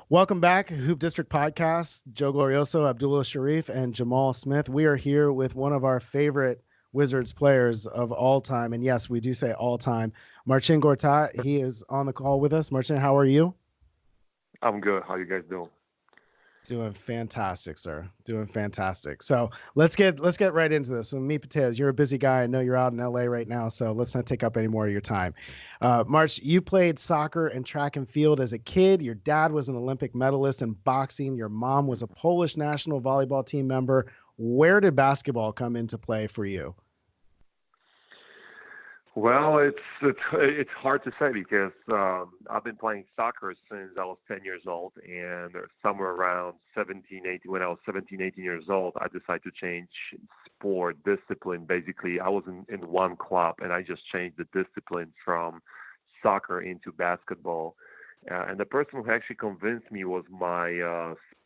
Welcome back, Hoop District Podcast. Joe Glorioso, Abdullah Sharif, and Jamal Smith. We are here with one of our favorite Wizards players of all time. And yes, we do say all time. Marcin Gortat, he is on the call with us. Marcin, how are you? I'm good. How you guys doing? Doing fantastic, sir. Doing fantastic. So let's get right into this. So meat potatoes. You're a busy guy. I know you're out in LA right now, so let's not take up any more of your time. March, you played soccer and track and field as a kid. Your dad was an Olympic medalist in boxing. Your mom was a Polish national volleyball team member. Where did basketball come into play for you? Well, it's hard to say because I've been playing soccer since I was 10 years old, and somewhere around 17, 18, when I was 17, 18 years old, I decided to change sport discipline. Basically, I was in one club, and I just changed the discipline from soccer into basketball. And the person who actually convinced me was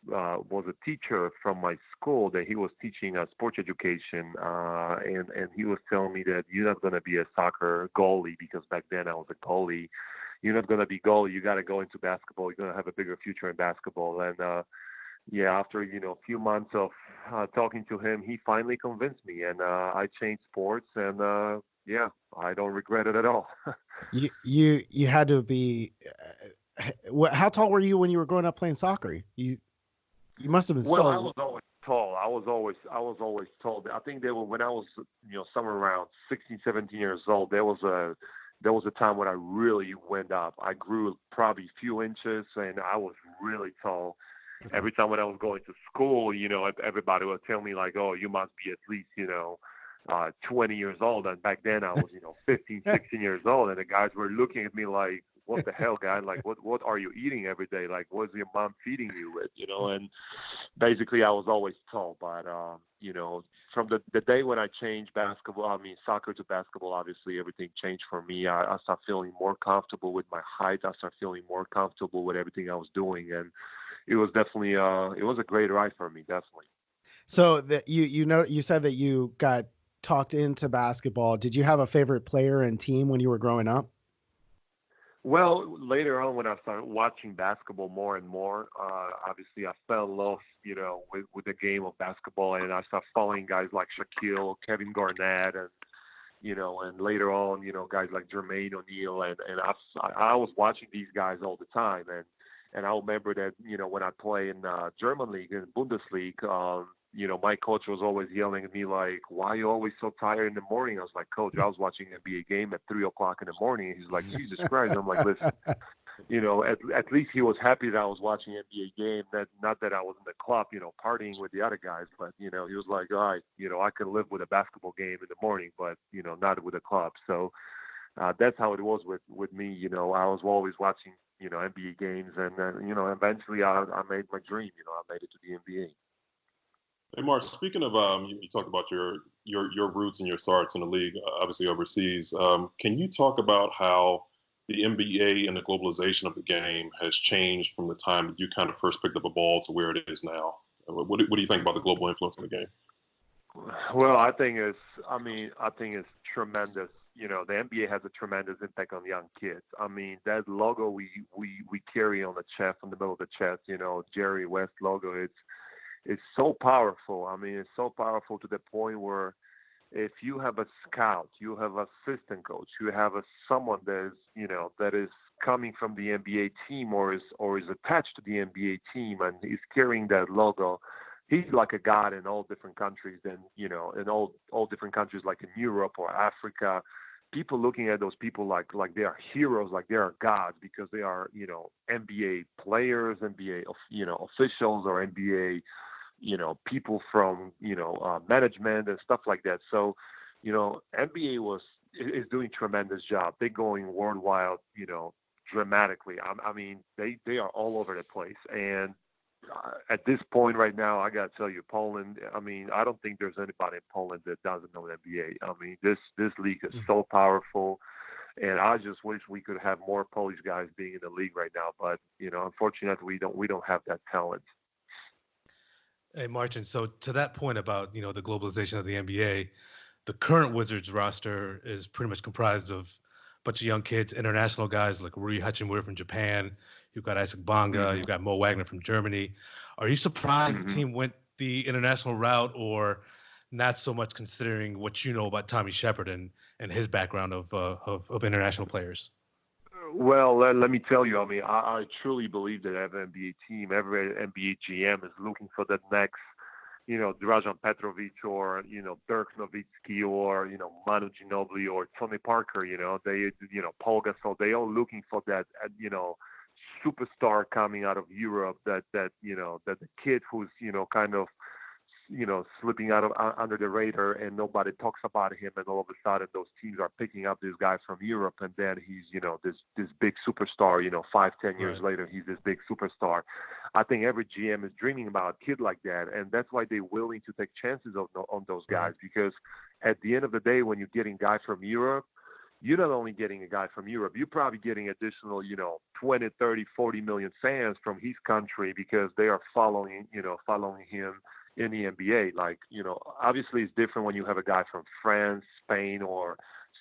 was a teacher from my school that he was teaching sports education, and he was telling me that you're not going to be a soccer goalie because back then I was a goalie. You're not going to be goalie. You got to go into basketball. You're going to have a bigger future in basketball. And yeah, after a few months of talking to him, he finally convinced me, and I changed sports, and yeah, I don't regret it at all. You had to be. How tall were you when you were growing up playing soccer? You must have been Well, I so. was always tall. I was always tall. I think there were when I was somewhere around 16, 17 years old. There was a time when I really went up. I grew probably a few inches, and I was really tall. Okay. Every time when I was going to school, everybody would tell me like, "Oh, you must be at least 20 years old." And back then I was 15, 16 years old, and the guys were looking at me like, "What the hell, guy? Like, what are you eating every day? Like, what's your mom feeding you with?" And basically I was always tall, but from the day when I changed soccer to basketball, obviously everything changed for me. I started feeling more comfortable with my height. I started feeling more comfortable with everything I was doing, and it was definitely it was a great ride for me, definitely. So that you said that you got talked into basketball. Did you have a favorite player and team when you were growing up? Well, later on, when I started watching basketball more and more, obviously I fell in love, with the game of basketball, and I started following guys like Shaquille, Kevin Garnett, and later on, guys like Jermaine O'Neal, and I was watching these guys all the time, and I remember that, when I play in German league in Bundesliga, my coach was always yelling at me like, "Why are you always so tired in the morning?" I was like, "Coach, I was watching an NBA game at 3 o'clock in the morning." And he's like, "Jesus Christ!" I'm like, "Listen, at least he was happy that I was watching an NBA game, that not that I was in the club, partying with the other guys, but he was like, all right, I can live with a basketball game in the morning, but not with a club." So that's how it was with me. I was always watching NBA games, and then eventually I made my dream. I made it to the NBA. Hey, Mark, speaking of, you talked about your roots and your starts in the league, obviously overseas. Can you talk about how the NBA and the globalization of the game has changed from the time that you kind of first picked up a ball to where it is now? What do you think about the global influence in the game? Well, I think it's tremendous. The NBA has a tremendous impact on young kids. I mean, that logo we carry on the chest, in the middle of the chest, Jerry West logo. It's so powerful. I mean, it's so powerful to the point where if you have a scout, you have assistant coach, you have someone that is coming from the NBA team or is attached to the NBA team and is carrying that logo. He's like a god in all different countries, and in all different countries like in Europe or Africa. People looking at those people like they are heroes, like they are gods because they are NBA players, NBA officials, or NBA people from management and stuff like that. So NBA is doing tremendous job. They're going worldwide, dramatically. I mean, they are all over the place. And at this point right now, I got to tell you, Poland. I mean, I don't think there's anybody in Poland that doesn't know the NBA. I mean, this league is so powerful. And I just wish we could have more Polish guys being in the league right now, but unfortunately, we don't have that talent. Hey, Martin. So to that point about the globalization of the NBA, the current Wizards roster is pretty much comprised of a bunch of young kids, international guys like Rui Hachimura from Japan. You've got Isaac Bonga. You've got Mo Wagner from Germany. Are you surprised the team went the international route, or not so much considering what you know about Tommy Shepard and his background of international players? Well, let me tell you, I mean, I truly believe that every NBA team, every NBA GM is looking for the next, Dražan Petrovic or, Dirk Nowitzki or, Manu Ginobili or Tony Parker, Paul Gasol, they all looking for that, superstar coming out of Europe that the kid who's, kind of, slipping out of under the radar and nobody talks about him, and all of a sudden those teams are picking up this guy from Europe, and then he's this big superstar. 5-10 years later, he's this big superstar. I think every GM is dreaming about a kid like that, and that's why they're willing to take chances on those guys, because at the end of the day, when you're getting guys from Europe, you're not only getting a guy from Europe, you're probably getting additional, 20, 30, 40 million fans from his country, because they are following him in the NBA. Like, obviously it's different when you have a guy from France, Spain, or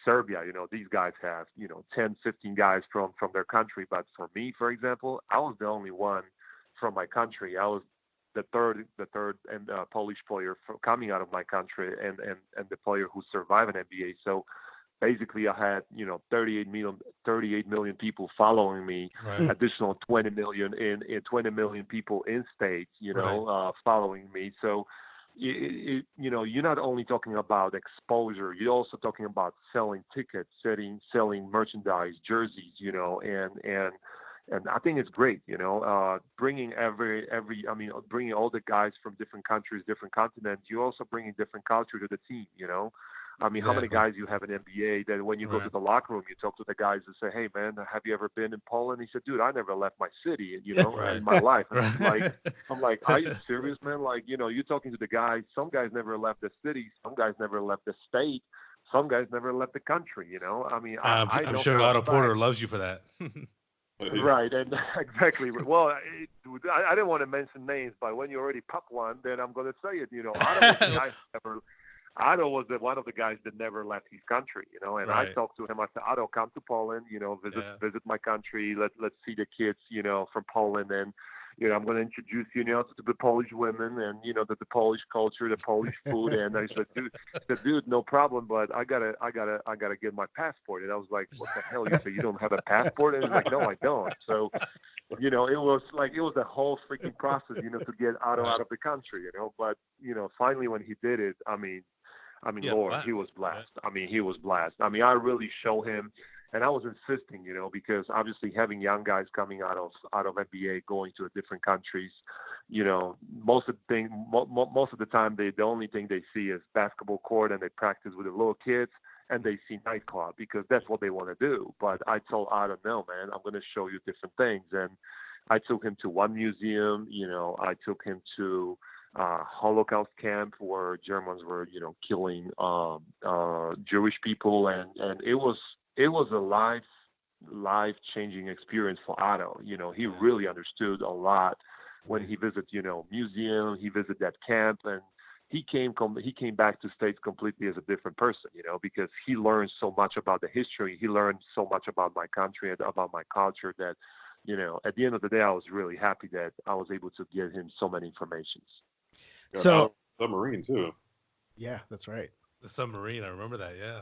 Serbia. These guys have, 10, 15 guys from their country. But for me, for example, I was the only one from my country. I was the third and Polish player coming out of my country, and the player who survived an NBA. So basically I had, 38 million people following me, additional 20 million people in states, following me. So, you're not only talking about exposure, you're also talking about selling tickets, selling merchandise, jerseys, and I think it's great, bringing bringing all the guys from different countries, different continents. You're also bringing different culture to the team, I mean, How many guys you have in NBA that when you go to the locker room, you talk to the guys and say, "Hey, man, have you ever been in Poland?" He said, "Dude, I never left my city, in my life." And I'm like, "Are you serious, man? Like, you're talking to the guys. Some guys never left the city. Some guys never left the state. Some guys never left the country. I mean, I'm sure Otto Porter loves you for that. Right, and exactly. Well, I didn't want to mention names, but when you already pop one, then I'm going to say it. Otto was one of the guys that never left his country, and I talked to him. I said, "Otto, come to Poland, visit my country. Let's see the kids, from Poland, and I'm going to introduce you, to the Polish women and the Polish culture, the Polish food." And I said, "Dude, no problem, but I gotta get my passport." And I was like, "What the hell? You say you don't have a passport?" And he's like, "No, I don't." So, it was a whole freaking process, to get Otto out of the country, But finally when he did it, I mean, Lord, blast. He was blessed. He was blessed. I really show him, and I was insisting, because obviously having young guys coming out of NBA, going to different countries, most of the time the only thing they see is basketball court, and they practice with the little kids, and they see nightclub because that's what they want to do. But I told Otto, "No, man, I'm going to show you different things." And I took him to one museum. I took him to Holocaust camp where Germans were, killing Jewish people, and it was a life-changing experience for Otto. He really understood a lot when he visited, museum. He visited that camp, and he came back to States completely as a different person, because he learned so much about the history. He learned so much about my country and about my culture that, at the end of the day, I was really happy that I was able to give him so many informations. So submarine too. Yeah, that's right. The submarine, I remember that. Yeah.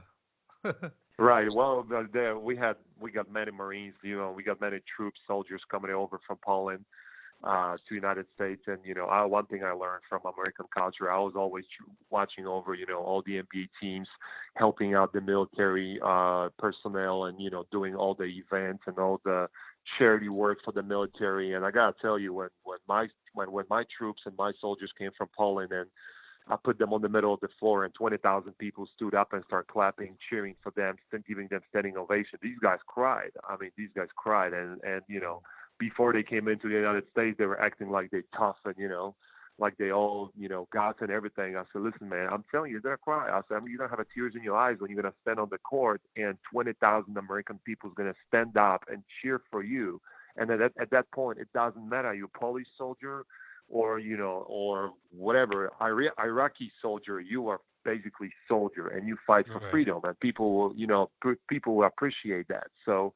Right. Well, there we got many Marines. We got many troops, soldiers coming over from Poland to United States, and one thing I learned from American culture, I was always watching over all the NBA teams, helping out the military personnel, and doing all the events and all the charity work for the military. And I gotta tell you, when my troops and my soldiers came from Poland, and I put them on the middle of the floor, and 20,000 people stood up and started clapping, cheering for them, giving them standing ovation. These guys cried. And before they came into the United States, they were acting like they tough and like they all gods and everything. I said, "Listen, man, I'm telling you, they're gonna cry." I said, "You're gonna have tears in your eyes when you're gonna stand on the court, and 20,000 American people is gonna stand up and cheer for you." And at that point, it doesn't matter you're a Polish soldier or or whatever Iraqi soldier. You are basically soldier, and you fight for freedom, and people will people will appreciate that. So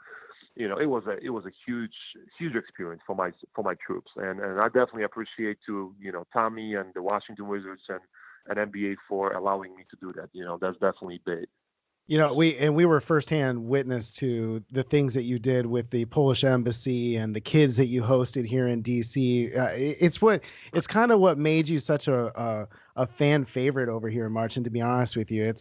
it was a huge experience for my troops, and I definitely appreciate to Tommy and the Washington Wizards and NBA for allowing me to do that. That's definitely big. We were firsthand witness to the things that you did with the Polish embassy and the kids that you hosted here in DC. It's kind of what made you such a fan favorite over here, Marcin. To be honest with you,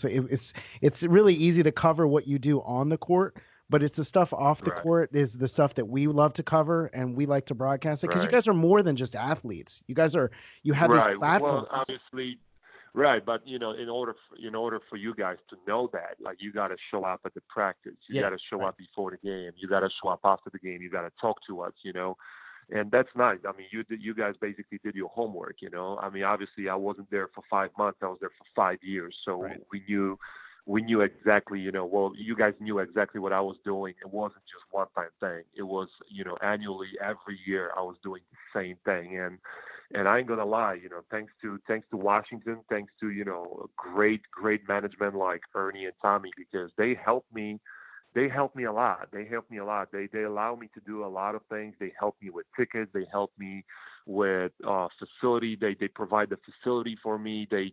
it's really easy to cover what you do on the court, but it's the stuff off the court is the stuff that we love to cover and we like to broadcast it, because you guys are more than just athletes. You have these platforms. Well, obviously. Right, but in order for you guys to know that, like, you got to show up at the practice, you got to show up before the game, you got to show up after the game, you got to talk to us, and that's nice. I mean, you guys basically did your homework, I mean, obviously I wasn't there for 5 months, I was there for 5 years, so we knew exactly, you guys knew exactly what I was doing. It wasn't just one-time thing. It was, annually, every year I was doing the same thing, and I ain't gonna lie, thanks to Washington, thanks to great management like Ernie and Tommy, because they helped me a lot. They allow me to do a lot of things. They help me with tickets. They help me with facility. They provide the facility for me. They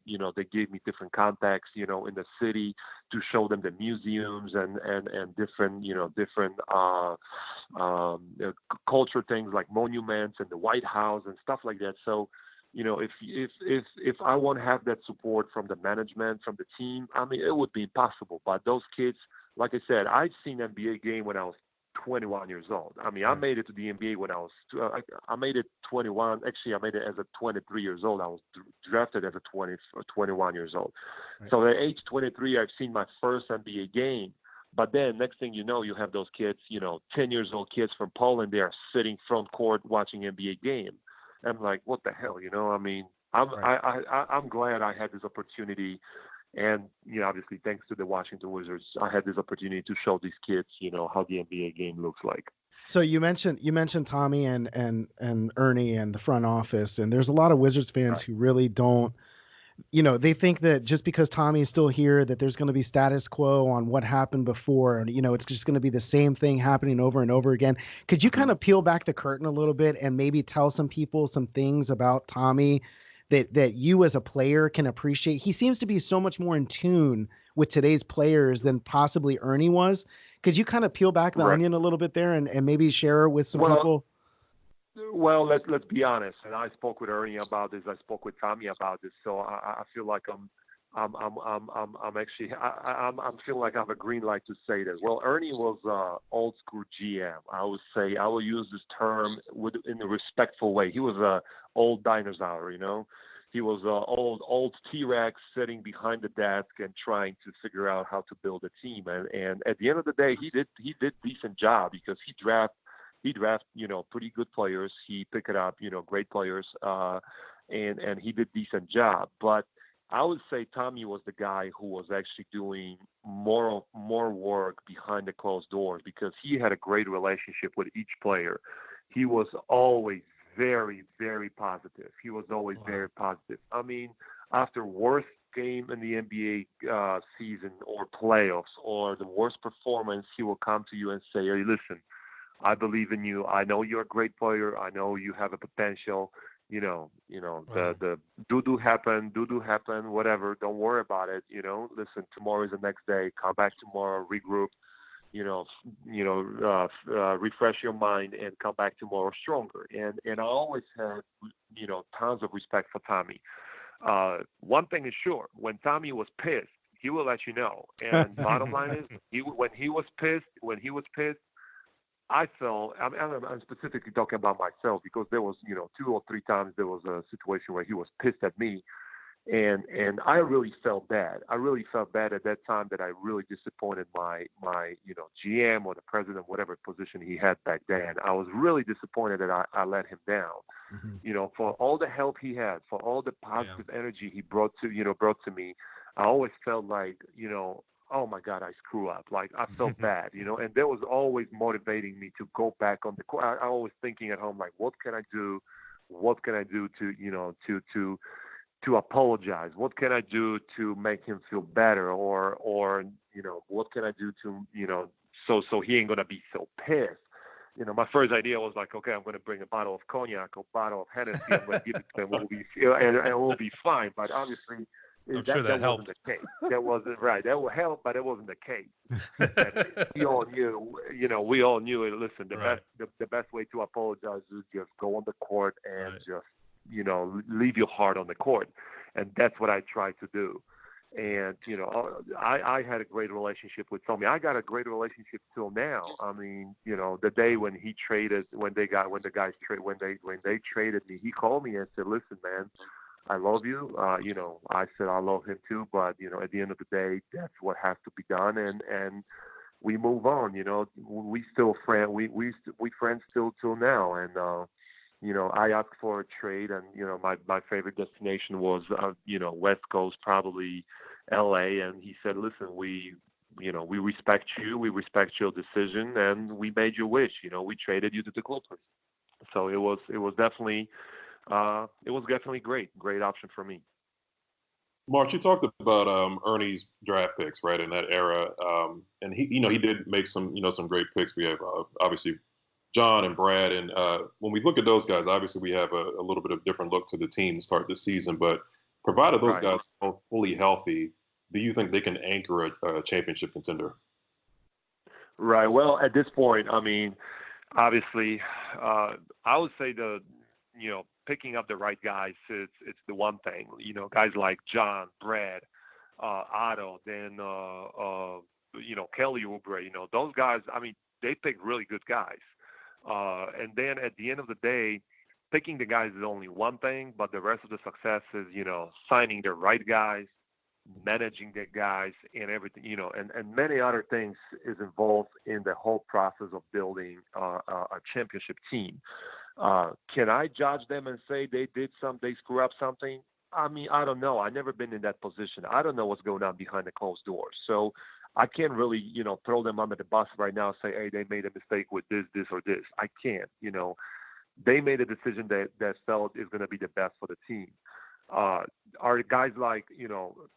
gave me different contacts, in the city to show them the museums and different culture things like monuments and the White House and stuff like that. So, if I won't have that support from the management, from the team, I mean, it would be impossible. But those kids, like I said, I've seen NBA game when I was 21 years old. I mean, I made it to the NBA when I was I made it 21. Actually, I made it as a 23 years old. I was drafted as a 21 years old. Right. So at age 23, I've seen my first NBA game. But then next thing you know, you have those kids, 10 years old kids from Poland, they are sitting front court watching NBA game. I'm like, what the hell, I mean, I'm glad I had this opportunity. And, obviously, thanks to the Washington Wizards, I had this opportunity to show these kids, how the NBA game looks like. So you mentioned Tommy and Ernie and the front office, and there's a lot of Wizards fans who really don't, they think that just because Tommy is still here, that there's going to be status quo on what happened before, and it's just going to be the same thing happening over and over again. Could you kind of peel back the curtain a little bit and maybe tell some people some things about Tommy that you as a player can appreciate? He seems to be so much more in tune with today's players than possibly Ernie was. Could you kind of peel back the onion a little bit there and maybe share with some people? Well, let's be honest. And I spoke with Ernie about this. I spoke with Tommy about this. So I feel like I'm feeling like I have a green light to say this. Well, Ernie was old school GM. I will use this term in a respectful way. He was a old dinosaur, He was an old T-Rex sitting behind the desk and trying to figure out how to build a team. And at the end of the day, he did decent job, because he draft pretty good players. He picked up, great players, and he did decent job. But I would say Tommy was the guy who was actually doing more work behind the closed doors, because he had a great relationship with each player. He was always very, very positive. He was always very positive. I mean, after worst game in the NBA season or playoffs or the worst performance, he will come to you and say, "Hey, listen, I believe in you. I know you're a great player. I know you have a potential. The do happen, whatever. Don't worry about it. Listen, tomorrow is the next day. Come back tomorrow, regroup, refresh your mind and come back tomorrow stronger." And I always had, tons of respect for Tommy. One thing is sure, when Tommy was pissed, he will let you know. And bottom line is, when he was pissed, I felt, I'm specifically talking about myself, because there was, 2 or 3 times there was a situation where he was pissed at me, and I really felt bad. I really felt bad at that time that I really disappointed my GM or the president, whatever position he had back then. I was really disappointed that I let him down. For all the help he had, for all the positive energy he brought to me, I always felt like, oh my God, I screw up. Like, I felt bad, and that was always motivating me to go back on the court. I was thinking at home, like, what can I do? What can I do to apologize? What can I do to make him feel better? Or what can I do to, so he ain't gonna be so pissed. My first idea was like, okay, I'm gonna bring a bottle of cognac, a bottle of Hennessy, I'm gonna give it to him, and we'll be fine. But obviously, I'm sure that wasn't the case. That wasn't right. That would help, but it wasn't the case. And we all knew, we all knew it. Listen, the best way to apologize is just go on the court and just, leave your heart on the court. And that's what I tried to do. And, I had a great relationship with Tommy. I got a great relationship till now. I mean, the day when he traded, when they traded me, he called me and said, listen, man, I love you. I said, I love him too. But, at the end of the day, that's what has to be done. And we move on, we still friends. We friends still till now. And, I asked for a trade, and my favorite destination was West Coast, probably LA, and he said, listen, we respect you, we respect your decision, and we made your wish. We traded you to the Clippers. So it was definitely great option for me. March, you talked about Ernie's draft picks, right, in that era, and he did make some great picks. We have obviously John and Brad, and when we look at those guys, obviously we have a little bit of different look to the team to start this season. But provided those guys are fully healthy, do you think they can anchor a championship contender? Right. Well, at this point, I mean, obviously, I would say picking up the right guys, it's the one thing. Guys like John, Brad, Otto, then Kelly Oubre. Those guys. I mean, they pick really good guys. And then at the end of the day, picking the guys is only one thing, but the rest of the success is, signing the right guys, managing the guys, and everything, and many other things is involved in the whole process of building a championship team. Can I judge them and say they screw up something? I mean, I don't know. I've never been in that position. I don't know what's going on behind the closed doors. So I can't really, throw them under the bus right now and say, hey, they made a mistake with this, or this. I can't. They made a decision that felt is going to be the best for the team. Are guys like,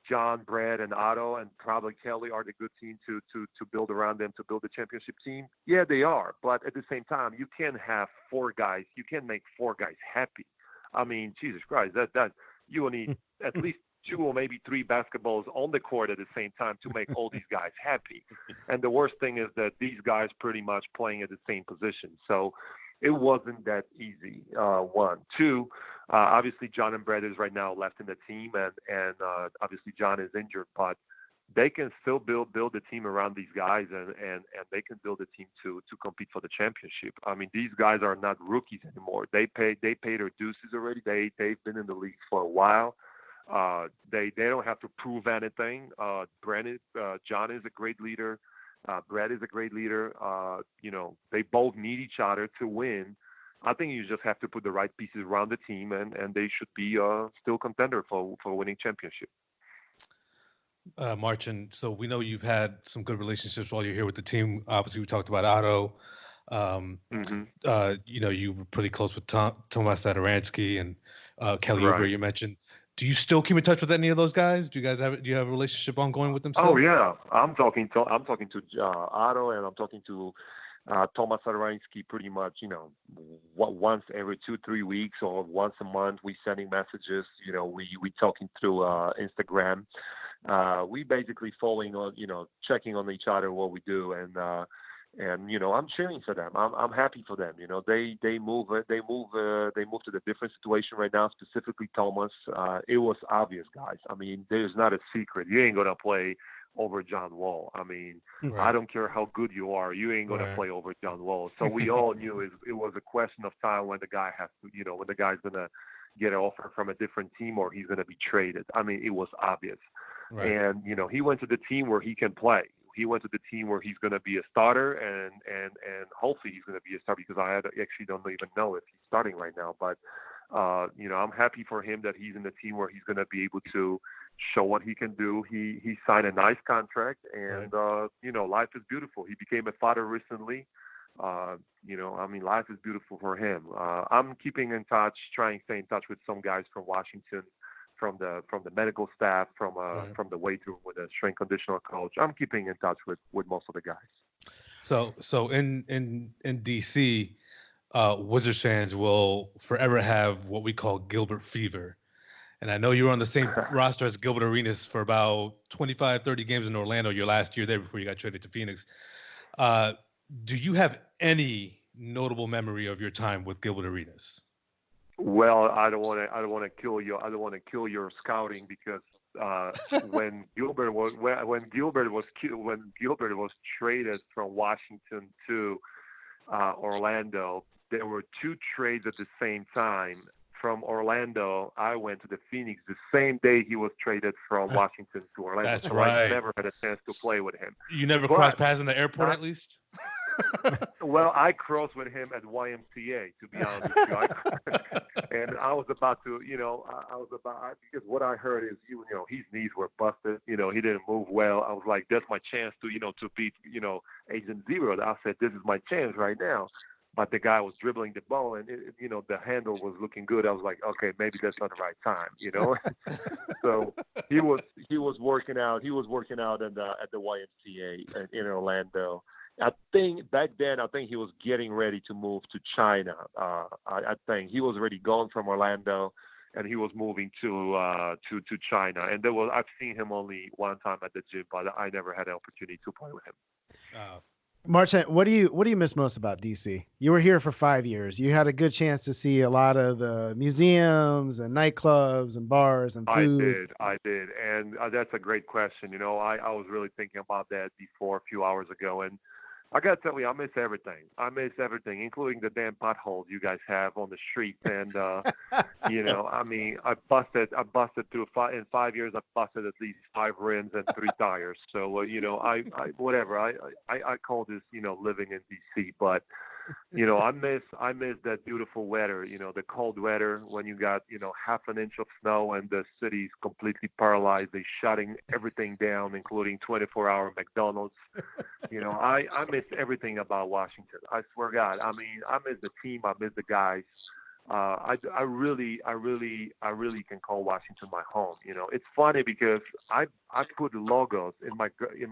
John, Brad, and Otto, and probably Kelly are the good team to build around them, to build a championship team? Yeah, they are. But at the same time, you can't have four guys. You can't make four guys happy. I mean, Jesus Christ, that you will need at least 2 or maybe 3 basketballs on the court at the same time to make all these guys happy. And the worst thing is that these guys pretty much playing at the same position. So it wasn't that easy. 1, 2, obviously John and Brad is right now left in the team, and obviously John is injured, but they can still build the team around these guys, and they can build a team to compete for the championship. I mean, these guys are not rookies anymore. They paid their dues already. They've been in the league for a while. They don't have to prove anything. John is a great leader. Brad is a great leader. They both need each other to win. I think you just have to put the right pieces around the team, and they should be still contender for winning championship. Marcin, so we know you've had some good relationships while you're here with the team. Obviously, we talked about Otto. You were pretty close with Tomas Satoransky and Kelly Oubre, you mentioned. Do you still keep in touch with any of those guys? Do you have a relationship ongoing with them still? Oh yeah, I'm talking to Otto, and I'm talking to Tomas Satoransky pretty much. Once every 2-3 weeks or once a month, we sending messages. We talking through Instagram. We basically following on, checking on each other, what we do, and I'm cheering for them. I'm happy for them. They move to the different situation right now. Specifically, Thomas. It was obvious, guys. I mean, there's not a secret. You ain't gonna play over John Wall. I mean, I don't care how good you are. You ain't gonna play over John Wall. So we all knew it was a question of time when the guy has to, when the guy's gonna get an offer from a different team or he's gonna be traded. I mean, it was obvious. Right. And he went to the team where he can play. He went to the team where he's going to be a starter, and hopefully he's going to be a starter, because I actually don't even know if he's starting right now. But I'm happy for him that he's in the team where he's going to be able to show what he can do. He signed a nice contract, and life is beautiful. He became a father recently. Life is beautiful for him. I'm keeping in touch, trying to stay in touch with some guys from Washington, from the medical staff, from the weight room with a strength conditioner coach. I'm keeping in touch with most of the guys. So in DC, Wizards fans will forever have what we call Gilbert fever. And I know you were on the same roster as Gilbert Arenas for about 25, 30 games in Orlando your last year there before you got traded to Phoenix. Uh, do you have any notable memory of your time with Gilbert Arenas? Well, I don't want to. I don't want to kill you. I don't want to kill your scouting because when Gilbert was traded from Washington to Orlando, there were two trades at the same time. From Orlando, I went to the Phoenix the same day he was traded from Washington to Orlando. That's so right. I never had a chance to play with him. You never But crossed paths in the airport, at least? well, I crossed with him at YMCA, to be honest with you. And I was about to, I was about because what I heard is, his knees were busted. He didn't move well. I was like, that's my chance to, to beat, Agent Zero. I said, this is my chance right now. But the guy was dribbling the ball, and the handle was looking good. I was like, okay, maybe that's not the right time. So he was working out. He was working out at the YMCA in Orlando. I think back then, he was getting ready to move to China. I think he was already gone from Orlando, and he was moving to China. And I've seen him only one time at the gym, but I never had an opportunity to play with him. Marcin, what do you miss most about DC? You were here for 5 years. You had a good chance to see a lot of the museums and nightclubs and bars and food. I did, and that's a great question. I was really thinking about that before a few hours ago, and I gotta tell you, I miss everything. Including the damn potholes you guys have on the streets. And I busted through in 5 years. I busted at least 5 rims and 3 tires. So I whatever. I call this living in DC. But I miss that beautiful weather. The cold weather when you got half an inch of snow and the city's completely paralyzed. They're shutting everything down, including 24-hour McDonald's. I miss everything about Washington. I swear to God. I miss the team. I miss the guys. I really can call Washington my home. It's funny because I put logos in my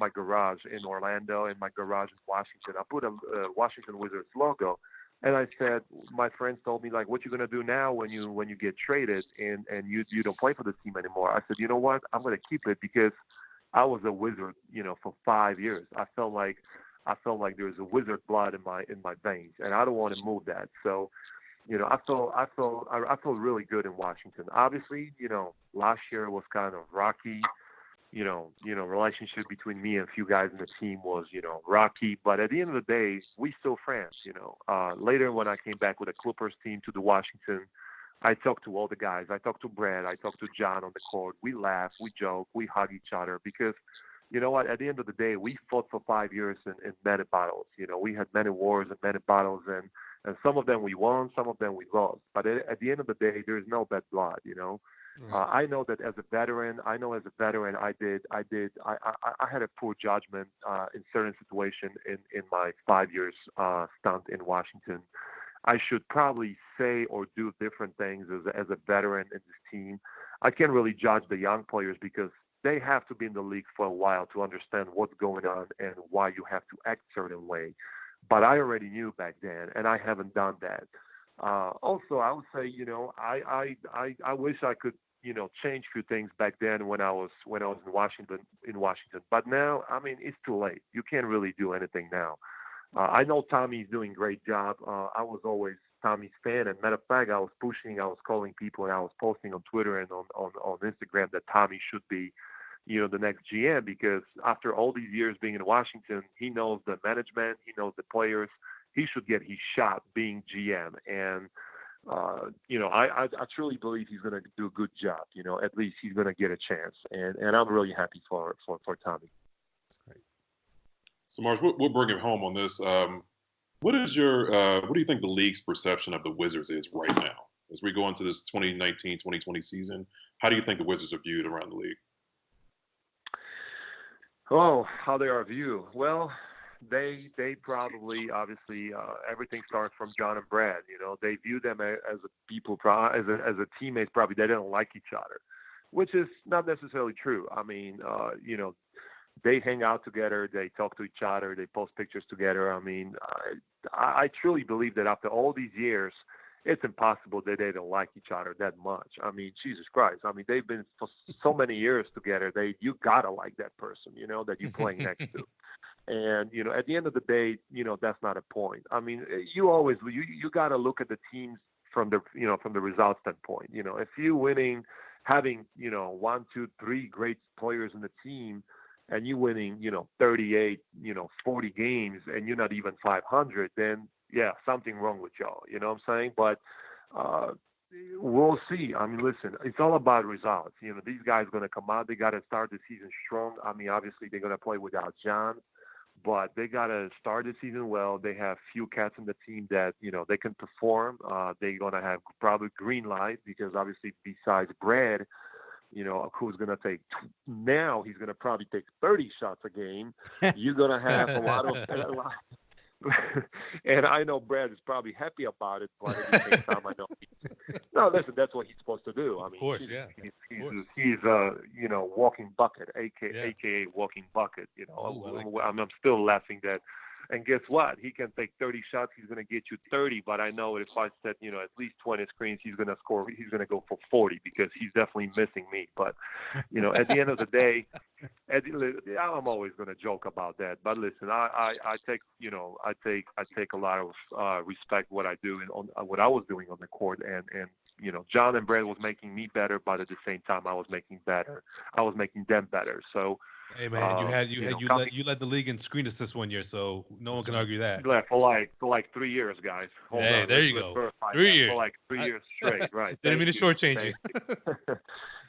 garage in Orlando, in my garage in Washington. I put a Washington Wizards logo, and I said, my friends told me, like, what you gonna do now when you get traded and you don't play for the team anymore? I said, you know what? I'm gonna keep it because I was a Wizard, for 5 years. I felt like there was a Wizard blood in my veins, and I don't want to move that. So. I felt really good in Washington. Obviously, last year was kind of rocky. Relationship between me and a few guys in the team was, rocky. But at the end of the day, we still friends. Later when I came back with the Clippers team to the Washington, I talked to all the guys. I talked to Brad. I talked to John on the court. We laugh, we joke, we hug each other because. You know what? At the end of the day, we fought for 5 years in many battles. We had many wars and many battles, and some of them we won, some of them we lost. But at the end of the day, there is no bad blood. I know that as a veteran, I had a poor judgment in certain situations in my 5 years stunt in Washington. I should probably say or do different things as a veteran in this team. I can't really judge the young players because they have to be in the league for a while to understand what's going on and why you have to act a certain way. But I already knew back then, and I haven't done that. Also, I would say, I wish I could, change a few things back then when I was in Washington. But now, it's too late. You can't really do anything now. I know Tommy's doing a great job. I was always Tommy's fan, and matter of fact, I was calling people, and I was posting on Twitter and on Instagram that Tommy should be the next GM because after all these years being in Washington, he knows the management, he knows the players. He should get his shot being GM. And, I truly believe he's going to do a good job. At least he's going to get a chance. And I'm really happy for Tommy. That's great. So, March, we'll bring it home on this. What do you think the league's perception of the Wizards is right now? As we go into this 2019-2020 season, how do you think the Wizards are viewed around the league? Oh, how they are viewed. Well, they probably obviously everything starts from John and Brad. They view them as a teammates. Probably they don't like each other, which is not necessarily true. They hang out together. They talk to each other. They post pictures together. I mean, I truly believe that after all these years, it's impossible that they don't like each other that much. I mean, Jesus Christ. I mean, they've been for so many years together. You gotta like that person, that you're playing next to. And at the end of the day, that's not a point. I mean, you gotta look at the teams from the results standpoint. If you winning, having 1, 2, 3 great players in the team, and you winning 38, 40 games, and you're not even 500, then yeah, something wrong with y'all. You know what I'm saying? But we'll see. I mean, listen, it's all about results. These guys are going to come out. They got to start the season strong. I mean, obviously they're going to play without John, but they got to start the season well. They have few cats in the team that, they can perform. They're going to have probably green light because obviously besides Brad, who's going to take now, he's going to probably take 30 shots a game. You're going to have a lot of and I know Brad is probably happy about it, but at the same time, I know. No, listen, that's what he's supposed to do. I mean, of course, he's walking bucket, aka walking bucket. Ooh, I'm still laughing that. And guess what? He can take 30 shots. He's going to get you 30. But I know if I set, at least 20 screens, he's going to score. He's going to go for 40 because he's definitely missing me. But, at the end of the day, I'm always going to joke about that. But listen, I take a lot of respect what I do and on what I was doing on the court. And John and Brad was making me better, but at the same time, I was making them better. So. Hey man, you led the league in screen assists one year, so no one can argue that. Yeah, for like 3 years, guys. Hold on. There you go. 3 years. For like 3 years straight, right? Didn't mean to shortchange you.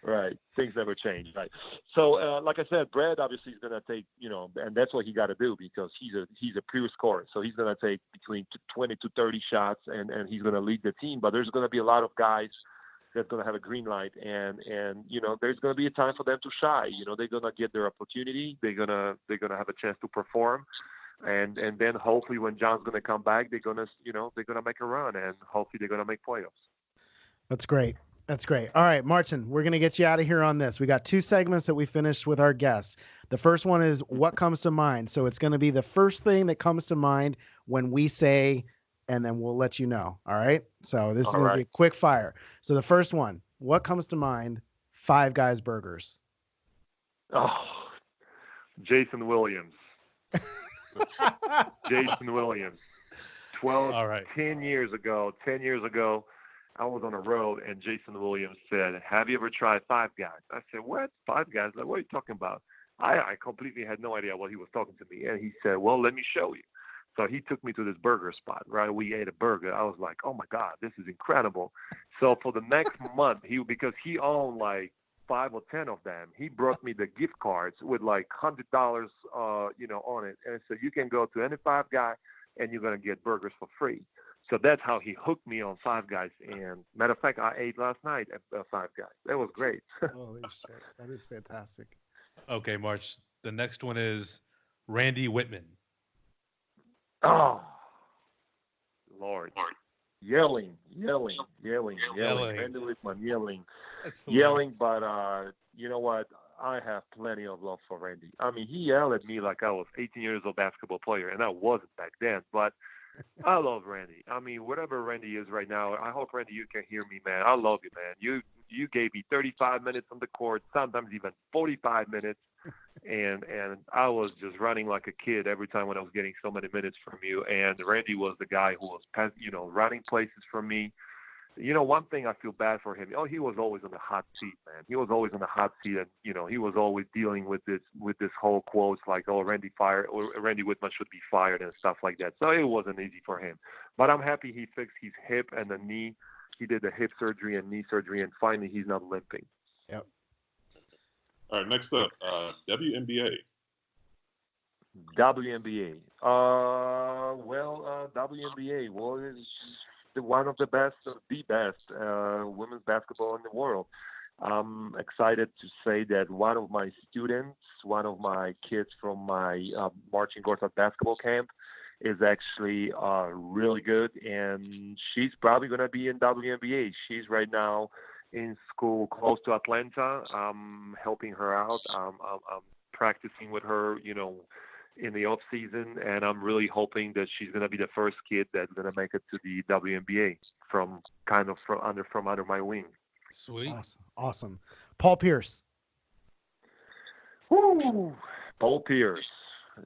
Right. Things never change, right? So, like I said, Brad obviously is going to take, and that's what he got to do because he's a pure scorer. So he's going to take between 20 to 30 shots, and he's going to lead the team. But there's going to be a lot of guys that's going to have a green light, and there's going to be a time for them to shine. They're going to get their opportunity. They're going to have a chance to perform, and then hopefully when John's going to come back, they're going to make a run, and hopefully they're going to make playoffs. That's great. All right, Marcin, we're going to get you out of here on this. We got 2 segments that we finished with our guests. The first one is what comes to mind. So it's going to be the first thing that comes to mind when we say, and then we'll let you know. All right. So this is going to be a quick fire. So the first one, what comes to mind? Five Guys Burgers. Oh, Jason Williams. Jason Williams. 10 years ago, I was on a road and Jason Williams said, "Have you ever tried Five Guys?" I said, "What? Five Guys? Like, what are you talking about?" I completely had no idea what he was talking to me. And he said, "Well, let me show you." So he took me to this burger spot, right? We ate a burger. I was like, "Oh my God, this is incredible." So for the next month, because he owned like 5 or 10 of them, he brought me the gift cards with like $100, on it. And so you can go to any Five Guy and you're going to get burgers for free. So that's how he hooked me on Five Guys. And matter of fact, I ate last night at Five Guys. That was great. Holy shit. That is fantastic. Okay, March. The next one is Randy Whitman. Oh, Lord. Yelling. Randy Whitman yelling. But you know what? I have plenty of love for Randy. I mean, he yelled at me like I was 18 years old basketball player, and I wasn't back then. But I love Randy. I mean, whatever Randy is right now, I hope, Randy, you can hear me, man. I love you, man. You gave me 35 minutes on the court, sometimes even 45 minutes. And I was just running like a kid every time when I was getting so many minutes from you. And Randy was the guy who was, running places for me. One thing I feel bad for him. He was always on the hot seat, man. He was always on the hot seat, and he was always dealing with this whole quotes like, "Oh, Randy Whitman should be fired" and stuff like that. So it wasn't easy for him. But I'm happy he fixed his hip and the knee. He did the hip surgery and knee surgery, and finally he's not limping. Yep. All right, next up, WNBA. WNBA. WNBA was one of the best women's basketball in the world. I'm excited to say that one of my kids from my Marcin Gortat basketball camp is actually really good, and she's probably going to be in WNBA. She's right now in school close to Atlanta. I'm helping her out. I'm practicing with her, in the off season, and I'm really hoping that she's going to be the first kid that's going to make it to the WNBA from under my wing. Sweet. Awesome. Paul Pierce. Woo! Paul Pierce.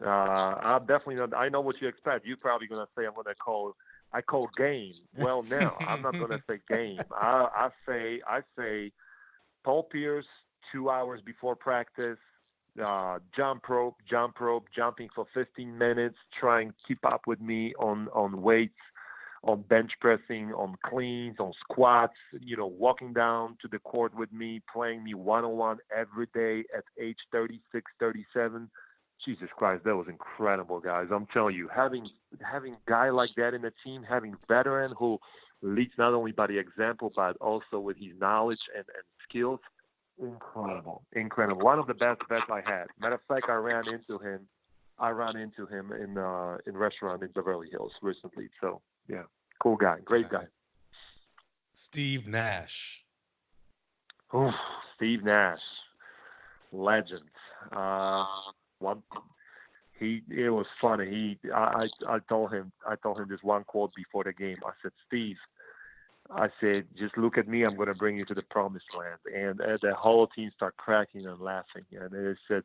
I'm definitely not. I know what you expect. You're probably going to say I call game. Well, no, I'm not going to say game. I say Paul Pierce 2 hours before practice. Jump rope, jumping for 15 minutes, trying to keep up with me on weights, on bench pressing, on cleans, on squats, walking down to the court with me, playing me one-on-one every day at age 36, 37. Jesus Christ, that was incredible, guys. I'm telling you, having a guy like that in the team, having a veteran who leads not only by the example, but also with his knowledge and skills, incredible. One of the best vets I had. Matter of fact, I ran into him in a restaurant in Beverly Hills recently. So yeah, cool guy, great guy. Steve Nash. Ooh, Steve Nash, legend. It was funny. I told him this one quote before the game. I said, Steve, just look at me. I'm going to bring you to the promised land. And the whole team started cracking and laughing. And they said,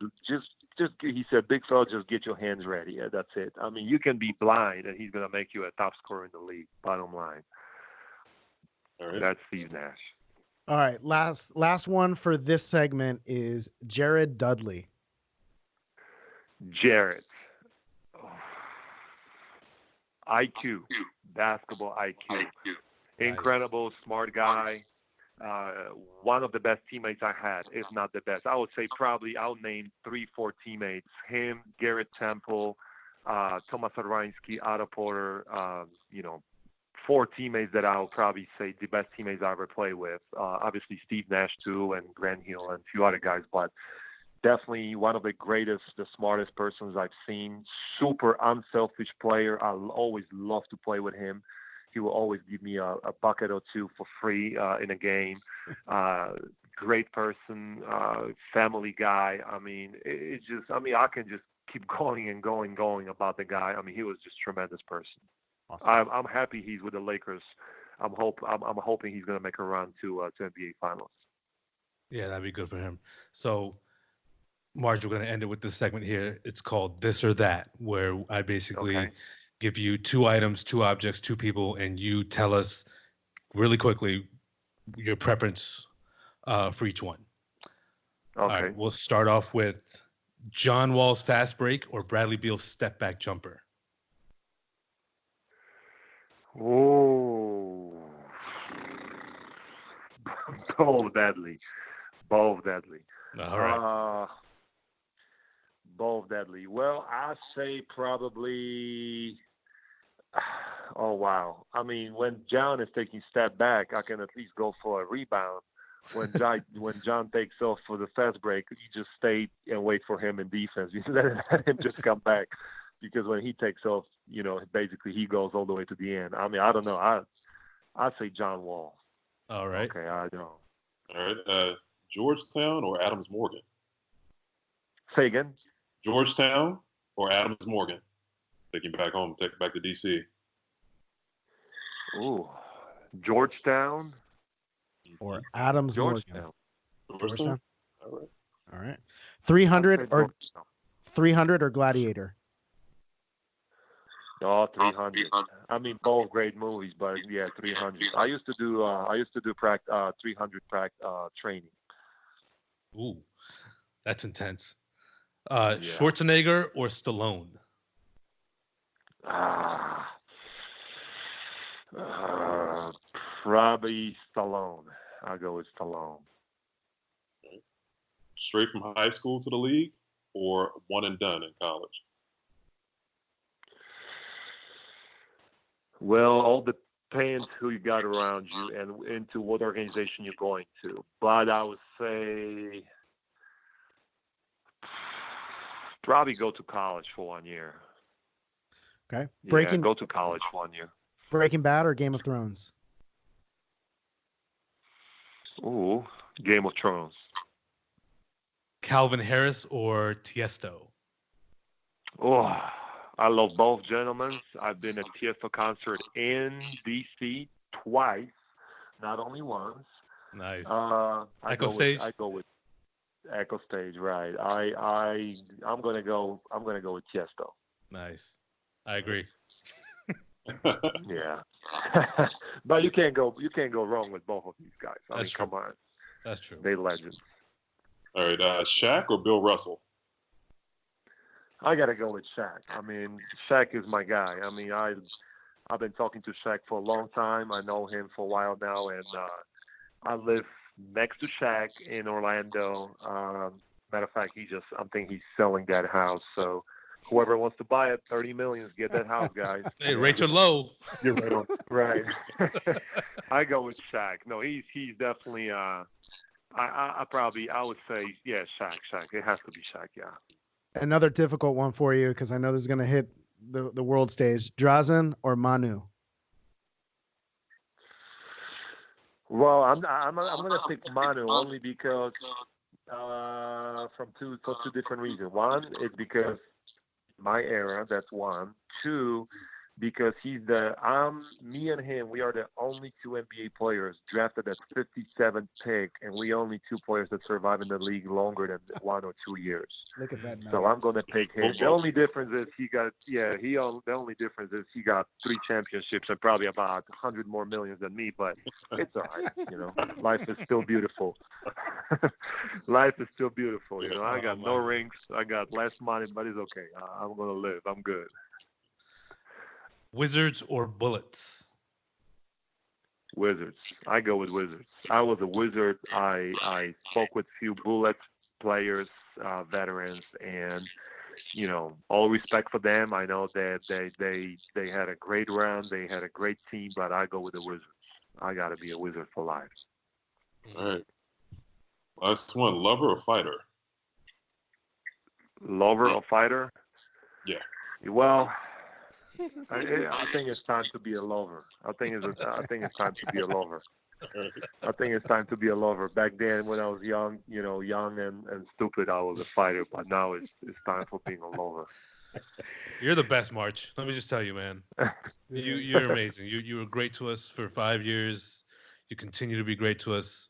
he said, big fella, just get your hands ready. Yeah, that's it. I mean, you can be blind, and he's going to make you a top scorer in the league. Bottom line. All right. That's Steve Nash. All right. Last one for this segment is Jared Dudley. Jared. Oh. IQ. Basketball IQ. Incredible, smart guy. One of the best teammates I had, if not the best. I would say probably I'll name 3-4 teammates. Him, Garrett Temple, Tomas Adriansky, Otto Porter, 4 teammates that I'll probably say the best teammates I ever played with. Obviously Steve Nash too, and Grant Hill and a few other guys, but definitely one of the greatest, the smartest persons I've seen. Super unselfish player. I always love to play with him. He will always give me a bucket or two for free in a game. Great person, family guy. I mean, I can just keep going and going about the guy. I mean, he was just a tremendous person. Awesome. I'm happy he's with the Lakers. I'm hoping he's going to make a run to NBA Finals. Yeah, that'd be good for him. So, Marge, we're going to end it with this segment here. It's called This or That, where I basically give you 2 items, 2 objects, 2 people, and you tell us really quickly your preference for each one. Okay. All right, we'll start off with John Wall's fast break or Bradley Beal's step back jumper. Oh, both deadly. All right. Both deadly. Well, I say probably. Oh wow! I mean, when John is taking step back, I can at least go for a rebound. When John takes off for the fast break, you just stay and wait for him in defense. You let him just come back, because when he takes off, basically he goes all the way to the end. I mean, I don't know. I say John Wall. All right. Okay, I don't. All right. Georgetown or Adams Morgan? Say again. Georgetown or Adams Morgan? Taking back home, take back to DC. Ooh, Georgetown or Adams Georgetown. Morgan. Georgetown. All right. 300 or Gladiator? Oh, 300. I mean, both great movies, but yeah, 300. I used to do 300 training. Ooh, that's intense. Schwarzenegger or Stallone? Probably Stallone. I'll go with Stallone. Okay. Straight from high school to the league or one and done in college? Well, all depends who you got around you and into what organization you're going to. But I would say probably go to college for 1 year. Okay. Go to college 1 year. Breaking Bad or Game of Thrones? Ooh, Game of Thrones. Calvin Harris or Tiesto? Oh, I love both gentlemen. I've been at Tiesto concert in DC twice, not only once. Nice. I Echo go Stage? I go with Echo Stage, right? I'm gonna go with Tiesto. Nice. I agree. Yeah, but you can't go wrong with both of these guys. I That's mean, true. come on, That's true. they legends. All right, Shaq or Bill Russell? I gotta go with Shaq. I mean, Shaq is my guy. I mean, I've been talking to Shaq for a long time. I know him for a while now, and I live next to Shaq in Orlando. Matter of fact, I think he's selling that house. So whoever wants to buy it, 30 million, get that house, guys. Hey, Rachel Lowe. You're right on. Right. I go with Shaq. No, he's definitely. I would say Shaq. It has to be Shaq. Yeah. Another difficult one for you because I know this is going to hit the world stage. Drazen or Manu? Well, I'm gonna pick Manu only because for two different reasons. One is because my era. That's one. Two, because me and him, we are the only two NBA players drafted at 57th pick, and we only two players that survive in the league longer than 1 or 2 years. Look at that. So I'm going to pick him. The only difference is the only difference is he got 3 championships and probably about 100 more millions than me, but it's all right. You know, life is still beautiful. Life is still beautiful. You know, I got no rings. I got less money, but it's okay. I'm going to live. I'm good. Wizards or Bullets? Wizards. I go with Wizards. I was a Wizard. I spoke with few Bullets players, veterans, and all respect for them. I know that they had a great run. They had a great team, but I go with the Wizards. I got to be a Wizard for life. All right. Last one, lover or fighter? Lover or fighter? Yeah. Well, I think it's time to be a lover. I think it's time to be a lover. I think it's time to be a lover. Back then, when I was young, young and stupid, I was a fighter. But now it's time for being a lover. You're the best, March. Let me just tell you, man. You're amazing. You were great to us for 5 years. You continue to be great to us.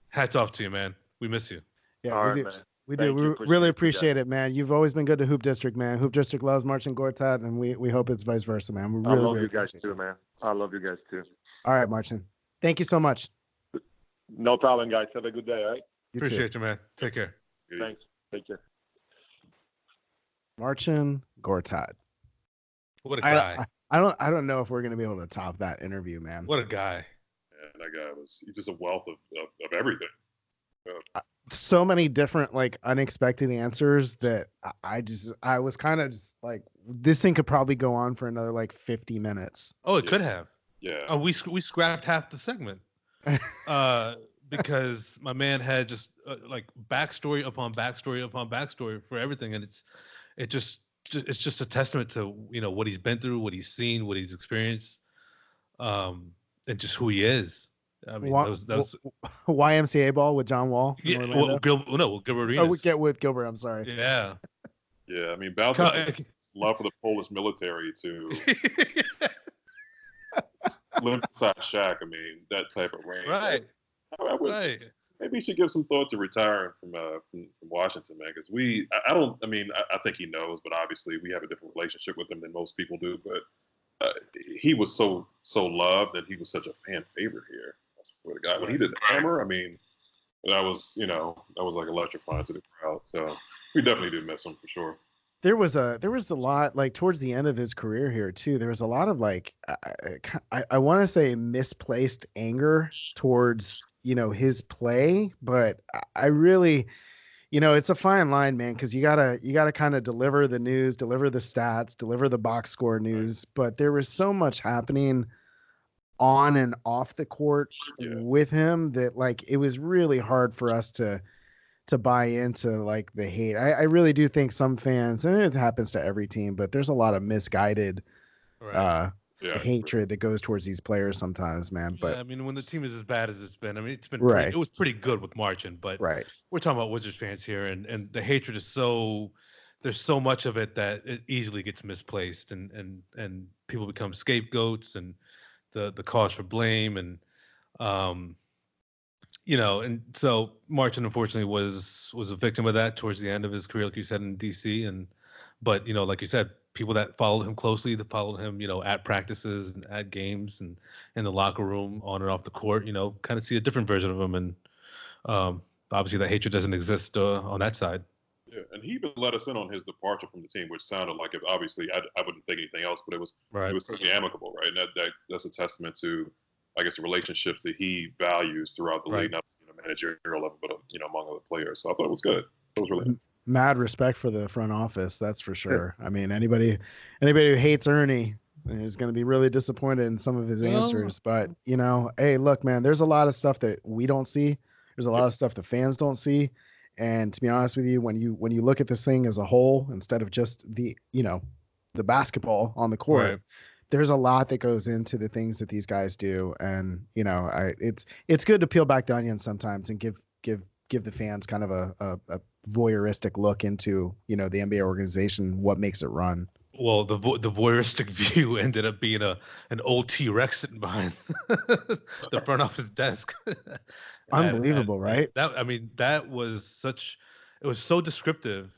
Hats off to you, man. We miss you. Yeah, All we right, do. man. We do. We really appreciate it, man. You've always been good to Hoop District, man. Hoop District loves Marcin Gortat, and we hope it's vice versa, man. We really, I love really you guys appreciate too, it. man. I love you guys too. All right, Marcin. Thank you so much. No problem, guys. Have a good day, all right? You too. Appreciate you, man. Take care. Thanks. Take care. Marcin Gortat. What a guy. I don't know if we're gonna be able to top that interview, man. What a guy. And that guy he's just a wealth of everything. So many different unexpected answers that I was kind of just like, this thing could probably go on for another 50 minutes. Oh, it could have. Yeah. We scrapped half the segment because my man had just backstory upon backstory upon backstory for everything, and it's just a testament to what he's been through, what he's seen, what he's experienced, and just who he is. I mean, that was YMCA ball with John Wall. Yeah, with Gilbert Arenas. Oh, we get with Gilbert. I'm sorry. Yeah. Yeah, I mean, Bowser's love for the Polish military to live beside Shaq. I mean, that type of range. Right. Right. Maybe he should give some thought to retiring from Washington, man. Because I think he knows, but obviously we have a different relationship with him than most people do. But he was so loved, and he was such a fan favorite here. I swear to God, when he did the hammer, I mean, that was like electrifying to the crowd. So we definitely do miss him for sure. There was a lot towards the end of his career here too. There was a lot of I want to say misplaced anger towards his play, but I really, it's a fine line, man, because you gotta kind of deliver the news, deliver the stats, deliver the box score news. But there was so much happening on and off the court with him that it was really hard for us to buy into the hate. I really do think some fans, and it happens to every team, but there's a lot of misguided Yeah. hatred that goes towards these players sometimes, man. But I mean, when the team is as bad as it's been, I mean, it's been right, it was pretty good with Marcin, but right. we're talking about Wizards fans here, and the hatred is so there's so much of it that it easily gets misplaced, and people become scapegoats, and the cause for blame, and um, and so Marcin unfortunately was a victim of that towards the end of his career, like you said, in DC, but like you said, people that followed him closely, that followed him, at practices and at games and in the locker room, on and off the court, kind of see a different version of him, and obviously that hatred doesn't exist on that side. Yeah, and he even let us in on his departure from the team, which sounded like it. Obviously, I wouldn't think anything else, but it was certainly amicable, right? And that's a testament to, I guess, the relationships that he values throughout the league, not managerial level, but among other players. So I thought it was good. It was really good. Mad respect for the front office, that's for sure. I mean, anybody who hates Ernie is going to be really disappointed in some of his answers. But hey, look, man, there's a lot of stuff that we don't see. There's a lot of stuff the fans don't see. And to be honest with you, when you look at this thing as a whole, instead of just the basketball on the court, there's a lot that goes into the things that these guys do. And it's good to peel back the onion sometimes and give the fans kind of a voyeuristic look into the NBA organization, what makes it run. Well, the voyeuristic view ended up being an old T-Rex sitting behind the front office desk. Unbelievable, right? That was it was so descriptive.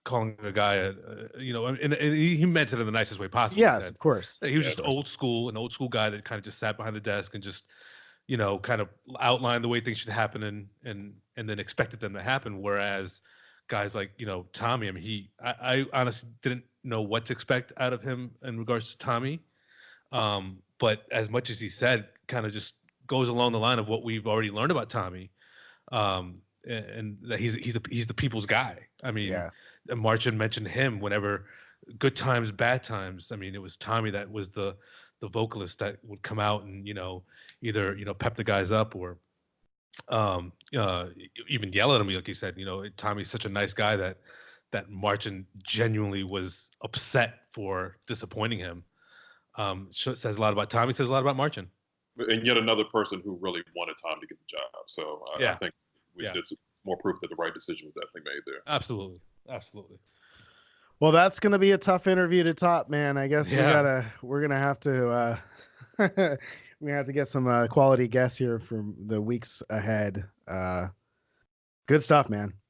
Calling a guy, and he meant it in the nicest way possible. Yes, of course. He was just an old school guy that kind of just sat behind the desk and just, kind of outlined the way things should happen and then expected them to happen. Whereas guys like, Tommy, I honestly didn't know what to expect out of him in regards to Tommy. But as much as he said, kind of just goes along the line of what we've already learned about Tommy. And that he's the people's guy. I mean, Marcin mentioned him whenever good times, bad times. I mean, it was Tommy that was the vocalist that would come out and, either, pep the guys up or even yell at him, like you said. Tommy's such a nice guy that Marcin genuinely was upset for disappointing him. Says a lot about Tommy, says a lot about Marcin. And yet another person who really wanted Tom to get the job. So I think it's more proof that the right decision was definitely made there. Absolutely. Well, that's going to be a tough interview to top, man. I guess we're going to have to we have to get some quality guests here from the weeks ahead. Good stuff, man.